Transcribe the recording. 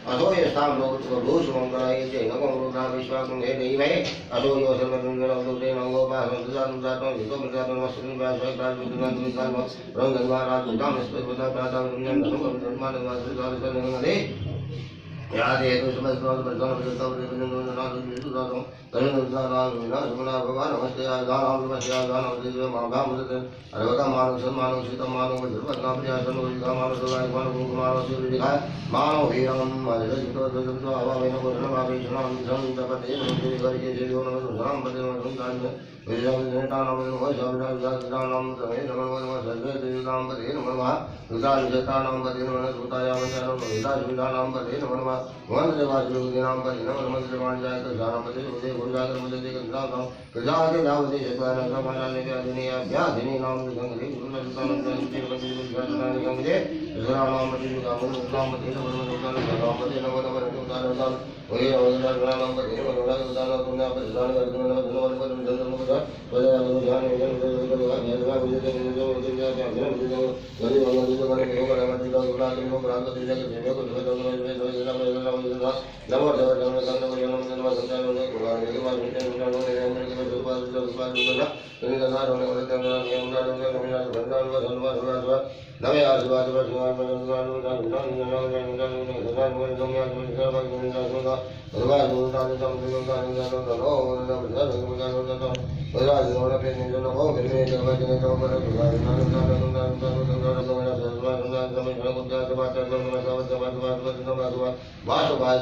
असो यस्तां लोकभूषमङ्गलाय जैनकं रुद्रा विश्वाकं हे देवे असो यो सर्वगुणगणं लोके नमो बाहं जातं विगमजातं वस्त्रं वासकार्यं रंगद्वारात्मकं स्पष्टपदाप्रादानं धर्ममानवासुदासनगणे यादे तो समस्तवाद प्रधान प्रस्ताव निवेदन नादु विदुदातं करुणादानं विनाशमना भगवान नमस्ते आदानं नमस्ते आदानं देव मागामृत अरवता मानव सम्मानव सीता मानव धर्मना प्रियासन विदा मानव सदाय मानव कुमार सूर्यदिखा मानव वीरं मानवजितो ददतो अवावेन कोरण भावेशनां संतपते नमस्ते करके देवो नमः पते नमः विजयनाम नमः शाविदानां तमे नमः सर्वे देवतां पते नमः रुदाजतानां पते नमः रुतायावतानां विदाजुदानां पते नमः वंददेवाजुदीनां पते नमः मंत्रमांजाय तजानां पते उदे गुरुजागर मुदे गंधानां प्रजागे दावते शतवानां समानाने अदिनेया व्याधिनी नाम गंगे गुरुनाथानां पते गुरुजानां गंगे सुरानां पते गामनां पते नमः रुदानां पते नमः रुदानां ओये रुदानां पते नमः रुदानां पुण्य पते रुदानां धन्यवाद